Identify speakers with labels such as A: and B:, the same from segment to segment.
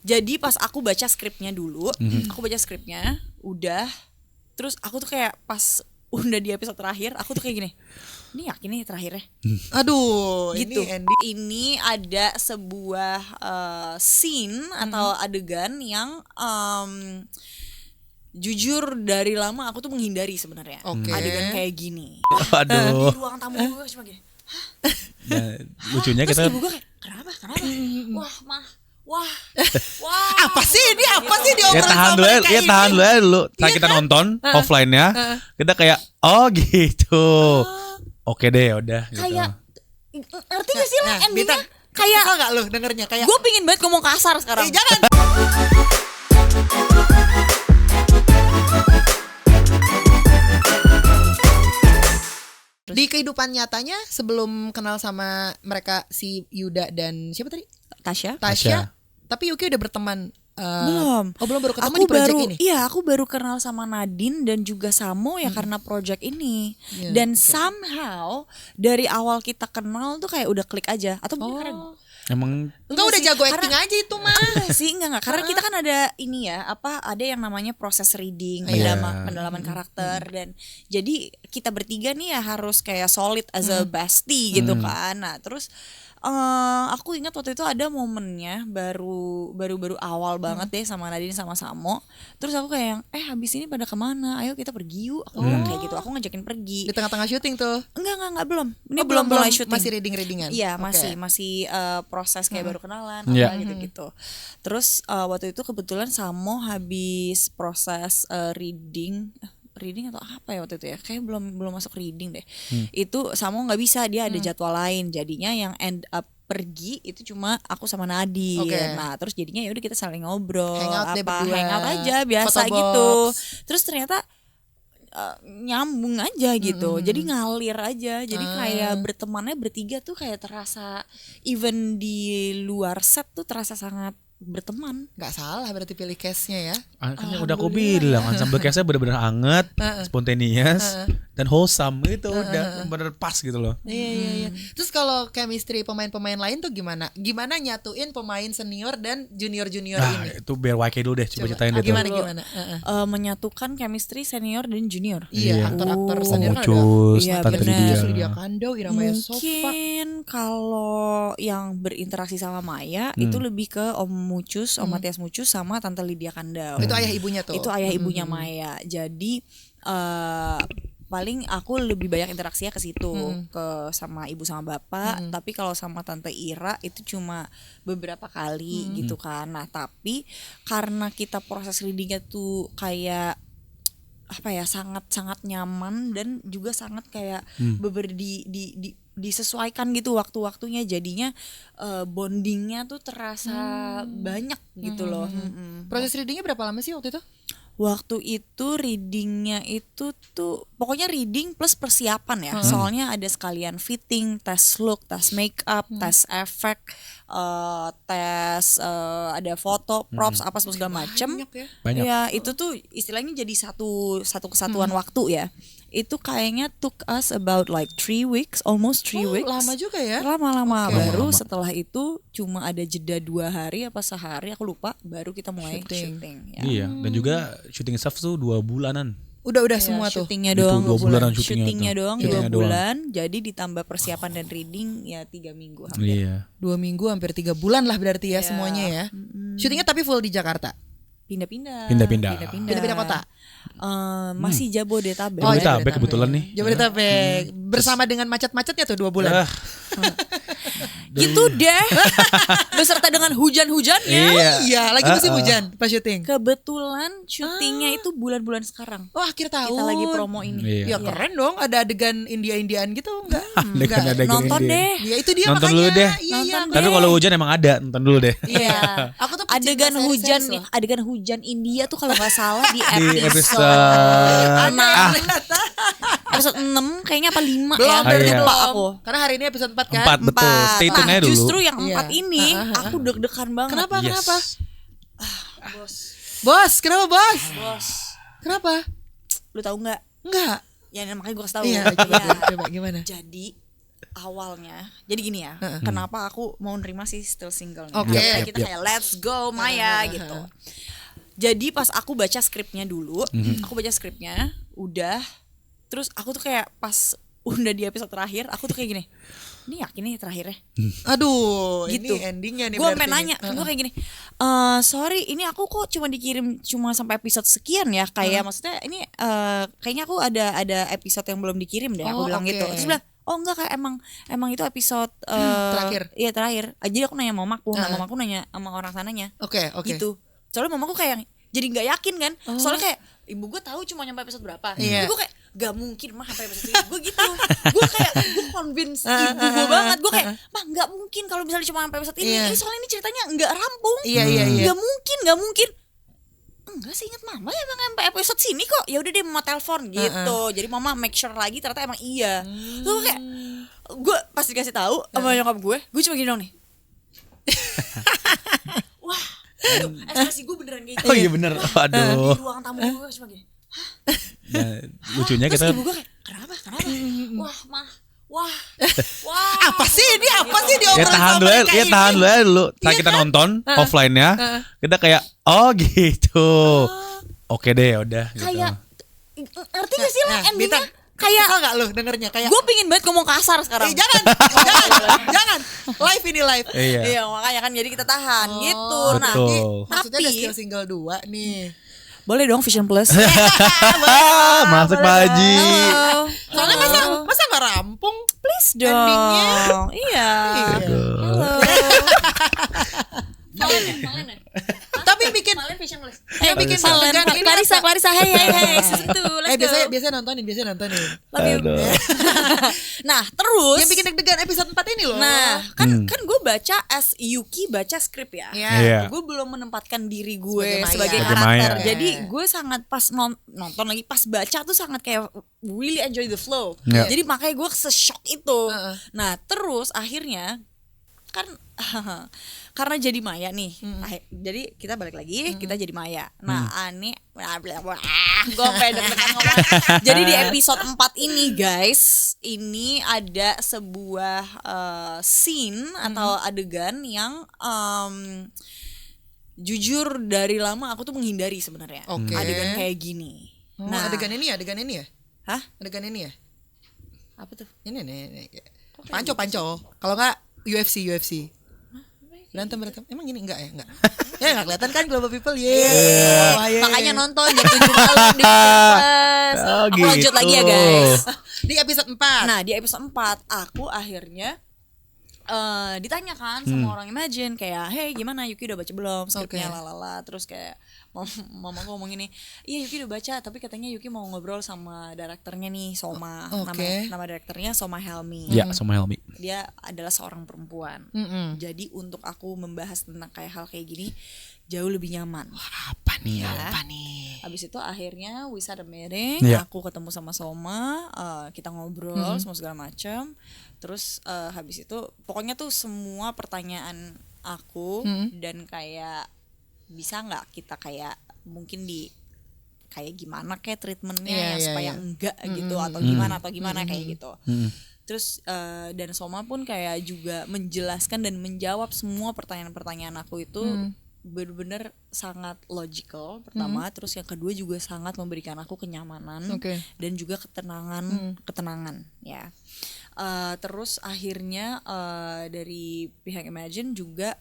A: Jadi pas aku baca skripnya dulu, udah. Terus aku tuh kayak pas udah di episode terakhir, aku tuh kayak gini. Ini yakin nih terakhirnya.
B: Aduh,
A: Gitu.
B: ini
A: Ini ada sebuah scene atau adegan yang jujur dari lama aku tuh menghindari sebenarnya.
B: Oke.
A: Adegan kayak gini.
C: Aduh.
A: Di ruang tamu gue cuma gini.
C: Nah, lucunya
A: Terus
C: kita
A: ibu gue kayak kenapa? Wah.
B: apa sih ini? Apa sih
C: ya
B: diobrolin
C: tahan
B: sama
C: dulu ya,
B: mereka
C: ya
B: ini?
C: tahan dulu ya dulu. Saat kita
B: kan?
C: nonton offline-nya, kita kayak oh gitu. Oke deh, udah gitu.
A: Kayak ngerti gak sih lo
B: Nah,
A: endingnya?
B: Bintang,
A: Kayak
B: kesel gak lu dengernya? Kayak
A: gue pingin banget ngomong kasar sekarang.
B: jangan. Di kehidupan nyatanya sebelum kenal sama mereka si Yuda dan siapa tadi?
A: Tasya?
C: Tasya.
B: Tapi Yuki udah berteman.
A: Belum.
B: Oh belum, baru ketemu di project ini.
A: Iya, aku baru kenal sama Nadine dan juga Samo ya karena project ini.
B: Iya,
A: Dan somehow dari awal kita kenal tuh kayak udah klik aja. Atau mungkin karena
C: Emang
B: Enggak udah
A: sih,
B: jago
A: karena-
B: acting aja itu mah.
A: enggak. Karena kita kan ada ini ya, ada yang namanya proses reading,
C: Iya.
A: pendalaman karakter dan jadi kita bertiga nih ya harus kayak solid as a bestie gitu kan. Nah, terus aku ingat waktu itu ada momennya baru awal banget deh sama Nadine sama Samo. Terus aku kayak habis ini pada kemana? Ayo kita pergi yuk. Aku bilang kayak gitu. Aku ngajakin pergi.
B: Di tengah-tengah syuting tuh.
A: Enggak belum. Ini
B: Oh,
A: belum mulai syuting.
B: Masih reading-readingan.
A: Iya,
B: Oke.
A: masih proses kayak baru kenalan
C: Iya.
A: apa gitu-gitu. Terus waktu itu kebetulan Samo habis proses reading atau apa ya waktu itu ya, kayak belum masuk reading deh. Itu Samo nggak bisa, dia ada jadwal lain, jadinya yang end up pergi itu cuma aku sama Nadine.
B: Oke.
A: Nah terus jadinya ya udah kita saling ngobrol,
B: Hangout deh berdua.
A: hangout aja biasa
B: Photo
A: gitu.
B: box.
A: Terus ternyata nyambung aja gitu, jadi ngalir aja, jadi kayak bertemannya bertiga tuh kayak terasa, even di luar set tuh terasa sangat berteman.
B: Nggak salah berarti pilih case-nya ya.
C: kan yang udah aku bilang ensemble cast-nya bener-bener anget, spontaneous dan wholesome gitu, udah bener pas gitu loh.
B: Iya. Terus kalau chemistry pemain-pemain lain tuh gimana? Gimana nyatuin pemain senior dan junior-junior
C: Nah,
B: ini?
C: itu biar YK dulu deh, coba ceritain deh tuh.
B: Gimana?
A: Menyatukan chemistry senior dan junior.
B: Iya, aktor-aktor
A: Oh.
B: senior kan ada
C: Mucus,
A: Iya,
C: Tante
A: bener.
C: Lydia.
B: Lydia Kando, Iramaya Sofa.
A: Mungkin kalau yang berinteraksi sama Maya itu lebih ke Om Mucus, Om Matias Mucus sama Tante Lydia Kandau.
B: Itu ayah ibunya tuh.
A: Itu ayah ibunya Maya. Jadi paling aku lebih banyak interaksinya ke situ, ke sama ibu sama bapak. Tapi kalau sama Tante Ira itu cuma beberapa kali gitu kan. Nah tapi karena kita proses readingnya tuh kayak apa ya, sangat nyaman dan juga sangat kayak disesuaikan gitu waktu-waktunya, jadinya bondingnya tuh terasa banyak gitu loh.
B: Proses readingnya berapa lama sih waktu itu?
A: Waktu itu readingnya itu tuh pokoknya reading plus persiapan ya. Soalnya ada sekalian fitting, tes look, tes make up, tes efek, tes ada foto, props apa segala macem.
B: Banyak ya.
C: Banyak.
A: Ya itu tuh istilahnya jadi satu kesatuan waktu ya. Itu kayaknya took us about like 3 weeks, almost 3 weeks.
B: Lama juga ya.
A: Lama-lama. Baru
C: Lama-lama.
A: setelah itu cuma ada jeda 2 hari apa sehari aku lupa, baru kita mulai syuting ya.
C: Iya, dan juga syuting staff tuh 2 bulanan.
B: Udah
A: Ya,
B: semua tuh.
A: syutingnya
C: Itu
A: doang
C: 2 bulanan syutingnya
A: syutingnya
C: tuh.
A: doang 2
C: Syutingnya doang.
A: bulan, jadi ditambah persiapan dan reading ya 3 minggu hampir.
C: Iya.
B: 2 minggu hampir 3 bulan lah berarti ya semuanya ya. Syutingnya tapi full di Jakarta.
A: Pindah-pindah
B: Pindah-pindah kota.
A: Masih Jabodetabek.
B: Oh, iya.
C: Jabodetabek kebetulan nih.
B: Jabodetabek. Bersama dengan macet-macetnya tuh 2 bulan.
C: Ah,
A: Gitu deh. Beserta dengan hujan-hujannya.
C: Iya.
B: Iya, lagi musim hujan pas syuting.
A: Kebetulan syutingnya itu bulan-bulan sekarang.
B: Oh, akhir tahun.
A: Kita lagi promo ini.
C: Iya.
B: Ya keren dong, ada adegan India-Indian gitu enggak?
C: Adegan-adegan
A: Nonton
C: India.
A: deh.
B: Ya itu dia
C: Nonton
B: makanya.
C: dulu deh.
B: Iya,
A: Nonton
C: Tapi kalau hujan emang ada, nonton dulu deh.
A: Iya.
B: Aku tuh pecinta
A: adegan
B: series-series
A: hujan
B: loh.
A: adegan hujan India tuh kalau nggak salah di
C: Di
A: episode
C: episode
A: episode 6 kayaknya apa 5
B: Belum,
A: ya.
B: berarti
C: iya.
A: Lupa
B: belum.
A: aku.
B: Karena hari ini episode 4 kan?
C: 4 betul. Stay tune
A: Nah,
C: aja dulu.
A: justru yang 4
B: Iya.
A: ini aku deg-degan banget.
B: Kenapa?
C: Yes.
B: Kenapa? Bos, kenapa bos?
A: Bos,
B: Kenapa?
A: lu tahu nggak?
B: Enggak.
A: Ya makanya gue kasih tahu.
B: Iya,
A: Ya.
B: coba gimana?
A: Jadi awalnya. Jadi gini ya, kenapa aku mau nerima sih still single nih.
B: Oke.
A: Karena kita kayak let's go Maya gitu. Jadi pas aku baca skripnya dulu, udah, terus aku tuh kayak pas udah di episode terakhir, aku tuh kayak gini, ini yakin nih terakhirnya.
B: Aduh,
A: Gitu.
B: ini endingnya nih.
A: Gue
B: berarti
A: pengen nanya, gue kayak gini, sorry, ini aku kok cuma dikirim cuma sampai episode sekian ya, kayak maksudnya ini kayaknya aku ada episode yang belum dikirim deh, aku bilang
B: oke.
A: gitu. Terus bilang, oh enggak, kayak emang itu episode
B: Terakhir.
A: Iya terakhir. Jadi aku nanya mamaku, nah mamaku nanya sama orang sananya.
B: Oke.
A: Gitu. Soalnya mamaku kayak jadi nggak yakin kan. Soalnya kayak ibu gue tahu cuma nyampe episode berapa.
B: Iya.
A: Gue kayak gak mungkin mah sampai episode ini. Gue gitu. Gue convince ibu gue banget. Gue kayak, mah nggak mungkin kalau misalnya cuma sampai episode ini.
B: Iya.
A: Ini soalnya ini ceritanya nggak rampung.
B: Iya.
A: Gak mungkin. Enggak sih, ingat mama emang sampai episode sini kok. Ya udah deh mama telepon gitu. Jadi mama make sure lagi ternyata emang iya. Terus kayak gue pasti kasih tahu sama nyokap gue cuma gini dong nih. Wah, itu ekspresi gue beneran kayak gitu.
C: Oh iya bener. Aduh.
A: Di ruang tamu gue cuma gini.
C: Nah, lucunya
A: Terus
C: kita
A: ibu gue kayak kenapa? Wah mah, wah.
B: Apa sih ini? Apa sih
C: ya
B: diobrolin
C: tahan
B: sama
C: dulu
B: mereka ini?
C: tahan dulu. Saat kita nonton offline-nya, kita kayak oh gitu. Oke deh, udah gitu.
A: Kayak ngerti gak sih lo endingnya?
B: Bintang,
A: Kayak
B: kesel gak lu dengernya kayak
A: gue pingin banget ngomong kasar sekarang.
B: jangan live ini live.
C: Iya.
A: Makanya kan jadi kita tahan gitu. Nah,
C: Betul.
B: Maksudnya ada
A: tapi
B: skill single 2 nih.
A: boleh dong Vision Plus.
C: Masuk Pak Haji.
A: Halo.
B: Soalnya masa gak rampung?
A: Please dong.
B: Endingnya.
A: Iya. Halo. Malen ya?
B: Tapi bikin
A: Vision Plus.
B: yang bikin deg-degan ini
A: Clarissa, hey, season 2, let's go.
B: biasanya nontonin.
A: Love you.
C: Aduh.
A: Nah, terus
B: Yang bikin deg-degan episode 4 ini loh.
A: nah, kan gue baca as Yuki baca skrip ya.
C: Iya.
A: Gue belum menempatkan diri gue
B: Sebagai
A: sebagai
B: Maya.
C: Sebagai
A: karakter.
C: Maya.
A: Jadi gue sangat pas nonton lagi, pas baca tuh sangat kayak really enjoy the flow.
C: Iya.
A: Jadi makanya gue se-shock itu.
B: Heeh.
A: Nah, terus akhirnya kan karena jadi Maya nih. Jadi kita balik lagi, kita jadi Maya. Nah, gue deg-degan ngomong. Jadi di episode 4 ini guys, ini ada sebuah scene atau adegan yang jujur dari lama aku tuh menghindari sebenarnya.
B: Oke.
A: Adegan kayak gini.
B: Nah, adegan ini ya?
A: Hah?
B: Adegan ini ya?
A: Apa tuh?
B: Ini nih. Panco. Kalau enggak UFC. Berantem. Emang ini enggak ya? Enggak. Ya enggak kelihatan kan Global People.
A: Makanya nonton jam 7 malam di Plus.
C: Oh,
A: Aku lanjut
C: gitu.
A: lagi ya guys.
B: Di episode 4.
A: Nah, di episode 4 aku akhirnya ditanya kan sama orang Imagine kayak, hey gimana Yuki udah baca belum skripnya
B: Oke.
A: lalala. Terus kayak mama ngomong gini, iya Yuki udah baca tapi katanya Yuki mau ngobrol sama direkturnya nih Soma.
B: Oke.
A: Nama direkturnya Soma Helmi.
C: Ya, sama Helmi.
A: Dia adalah seorang perempuan. Jadi untuk aku membahas tentang kayak hal kayak gini jauh lebih nyaman.
C: Apa nih?
A: Habis itu akhirnya we had a meeting,
C: Iya.
A: aku ketemu sama Soma, kita ngobrol semua segala macam. Terus habis itu pokoknya tuh semua pertanyaan aku dan kayak bisa nggak kita kayak mungkin di kayak gimana kayak treatmentnya supaya enggak gitu atau gimana kayak gitu. Terus dan Soma pun kayak juga menjelaskan dan menjawab semua pertanyaan-pertanyaan aku itu benar-benar sangat logical pertama, terus yang kedua juga sangat memberikan aku kenyamanan dan juga ketenangan ya. Terus akhirnya dari pihak Imagine juga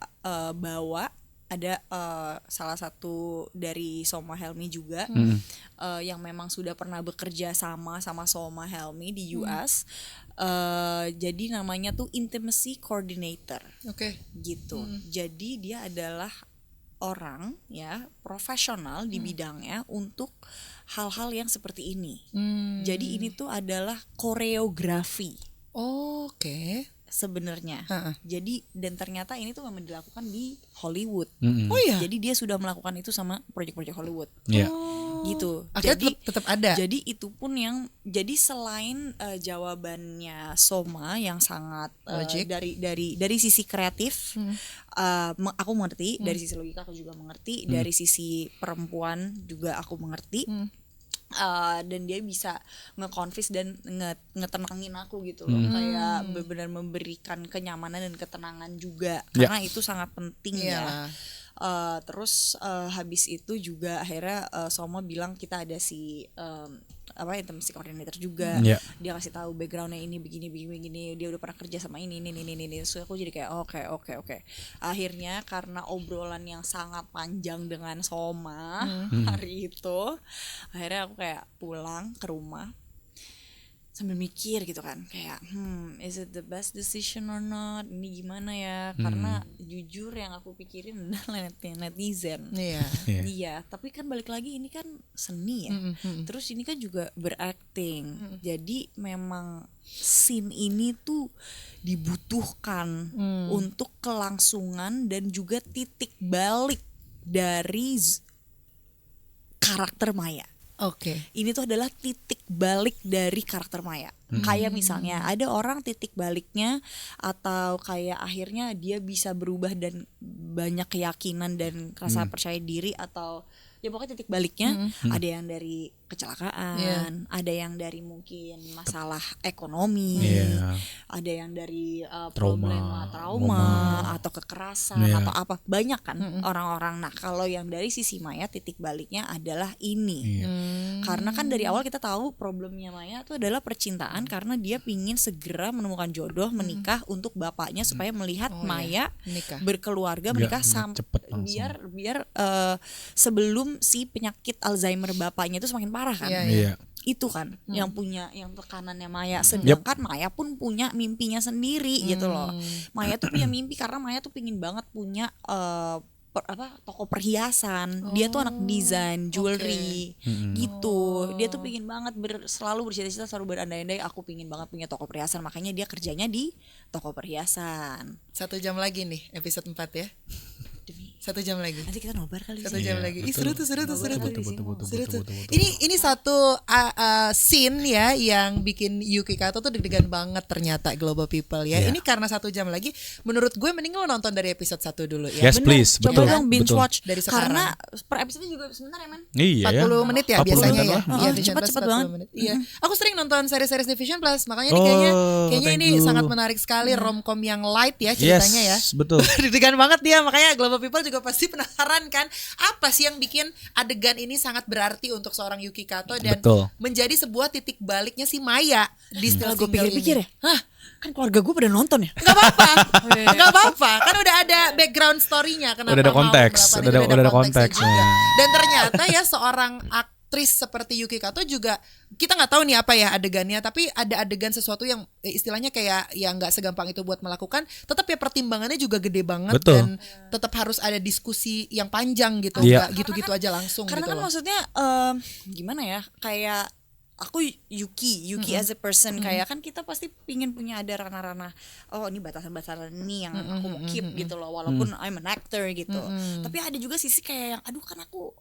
A: bawa ada salah satu dari Soma Helmi juga yang memang sudah pernah bekerja sama Soma Helmi di US. Jadi namanya tuh Intimacy Coordinator. Gitu. Jadi dia adalah orang ya profesional di bidangnya untuk hal-hal yang seperti ini. Jadi ini tuh adalah koreografi. Sebenarnya. Jadi dan ternyata ini tuh memang dilakukan di Hollywood.
B: Oh iya.
A: Jadi dia sudah melakukan itu sama proyek-proyek Hollywood.
C: Iya.
A: Gitu.
B: Akhirnya tetap ada.
A: Jadi itu pun yang jadi selain jawabannya Soma yang sangat dari sisi kreatif, aku mengerti, dari sisi logika aku juga mengerti, dari sisi perempuan juga aku mengerti. dan dia bisa nge-convince dan ngetenangin aku gitu loh, kayak benar-benar memberikan kenyamanan dan ketenangan juga, karena itu sangat penting ya. Terus habis itu juga akhirnya Soma bilang kita ada si intimacy coordinator juga. Dia kasih tahu backgroundnya ini begini, dia udah pernah kerja sama ini. So aku jadi kayak oke. Akhirnya karena obrolan yang sangat panjang dengan Soma hari itu, akhirnya aku kayak pulang ke rumah sambil mikir gitu kan, kayak is it the best decision or not, ini gimana ya, karena jujur yang aku pikirin adalah netizen. Iya, tapi kan balik lagi ini kan seni ya, terus ini kan juga berakting, jadi memang scene ini tuh dibutuhkan untuk kelangsungan dan juga titik balik dari karakter Maya. Ini tuh adalah titik balik dari karakter Maya. Kayak misalnya ada orang titik baliknya atau kayak akhirnya dia bisa berubah dan banyak keyakinan dan rasa percaya diri, atau ya pokoknya titik baliknya ada yang dari kecelakaan, ada yang dari mungkin masalah ekonomi, ada yang dari trauma atau kekerasan atau apa, banyak kan orang-orang. Nah kalau yang dari sisi Maya titik baliknya adalah ini, karena kan dari awal kita tahu problemnya Maya itu adalah percintaan, karena dia pingin segera menemukan jodoh, menikah untuk bapaknya supaya melihat Maya berkeluarga, menikah sampai biar sebelum si penyakit Alzheimer bapaknya itu semakin parah kan. Itu kan yang punya yang tekanannya Maya, sedangkan Maya pun punya mimpinya sendiri gitu loh. Maya tuh punya mimpi karena Maya tuh pingin banget punya toko perhiasan. Dia tuh anak desain jewelry gitu. Dia tuh pingin banget selalu bercita-cita, selalu berandai-andai aku pingin banget punya toko perhiasan, makanya dia kerjanya di toko perhiasan.
B: 1 jam lagi nih episode 4 ya. 1 jam lagi.
A: Nanti kita nobar kali.
B: 1 jam lagi. Seru tuh.
C: Betul.
B: Ini satu scene ya yang bikin Yuki Kato tuh deg-degan banget ternyata, Global People ya. Ini karena 1 jam lagi, menurut gue mending lo nonton dari episode 1 dulu ya.
C: Yes, please.
A: Coba dong binge
C: betul.
A: watch
B: dari sekarang.
A: Karena per episode juga sebentar ya, Man.
B: 40 menit ya
C: 40
B: biasanya
C: menit
B: ya.
C: lah.
B: Iya, Vision Plus
A: cepet
B: 40
A: banget.
B: menit. Iya. Aku sering nonton seri-seri di Vision Plus, makanya ini kayaknya ini sangat menarik sekali, romcom yang light ya ceritanya ya.
C: Yes, betul.
B: Deg-degan banget dia, makanya Global People juga pasti penasaran kan, apa sih yang bikin adegan ini sangat berarti untuk seorang Yuki Kato dan menjadi sebuah titik baliknya si Maya di Still
A: Gue
B: Single
A: pikir-pikir
B: ini.
A: ya, kan keluarga gue pada nonton ya.
B: Gak apa-apa, kan udah ada background story-nya, kenapa
C: Udah ada konteks, udah ada konteks
B: juga. Dan ternyata ya seorang aktris seperti Yuki Kato juga, kita nggak tahu nih apa ya adegannya, tapi ada adegan sesuatu yang istilahnya kayak yang nggak segampang itu buat melakukan, tetap ya pertimbangannya juga gede banget. Dan tetap harus ada diskusi yang panjang gitu, nggak gitu-gitu aja langsung.
A: Karena
B: gitu
A: kan
B: loh.
A: maksudnya gimana ya, kayak aku Yuki as a person, kayak kan kita pasti pingin punya ada ranah-ranah, oh ini batasan-batasan ini yang aku mau keep gitu loh, walaupun I'm an actor gitu. Tapi ada juga sisi kayak yang aduh kan aku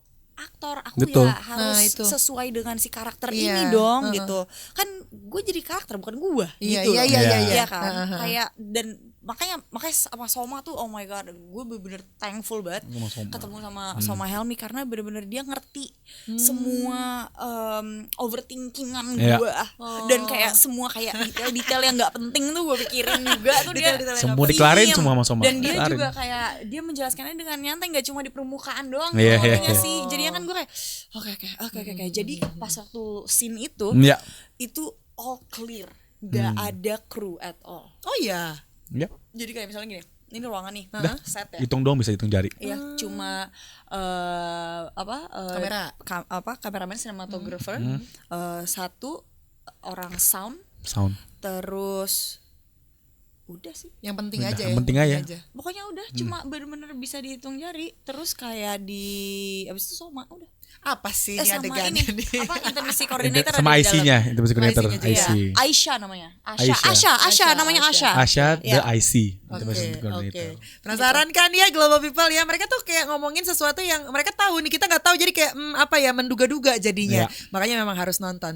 A: aktor, aku ya harus sesuai dengan si karakter ini dong gitu. Kan gue jadi karakter bukan gue gitu. Iya kan. Kayak dan makanya sama Soma tuh oh my god, gue bener-bener thankful banget ketemu sama Soma Helmi, karena bener-bener dia ngerti semua overthinkingan gue dan kayak semua kayak detail-detail yang nggak penting tuh gue pikirin juga tuh dia
C: semua dikelarin semua sama Soma.
A: Dan dia juga kayak dia menjelaskannya dengan nyantai, nggak cuma di permukaan doang. Sih jadinya kan gue kayak oke. Jadi pas waktu scene itu all clear, nggak ada crew at all.
B: Oh iya.
A: Jadi kayak misalnya gini, ini ruangan nih, set ya.
C: Hitung dong, bisa hitung jari.
A: Iya, cuma kameramen, cinematographer, satu orang sound, terus udah sih.
B: Yang penting aja ya.
C: Penting aja.
A: Pokoknya udah, cuma bener-bener bisa dihitung jari. Terus kayak abis itu Soma udah.
B: Apa sih ini adegannya nih?
A: Apa intimacy coordinator
C: sama IC-nya, intimacy coordinator
A: IC. Aisyah namanya. Asha namanya Asha.
C: Asha the IC.
B: Oke. Penasaran kan ya Global People ya, mereka tuh kayak ngomongin sesuatu yang mereka tahu nih, kita nggak tahu, jadi kayak menduga-duga jadinya. Makanya memang harus nonton.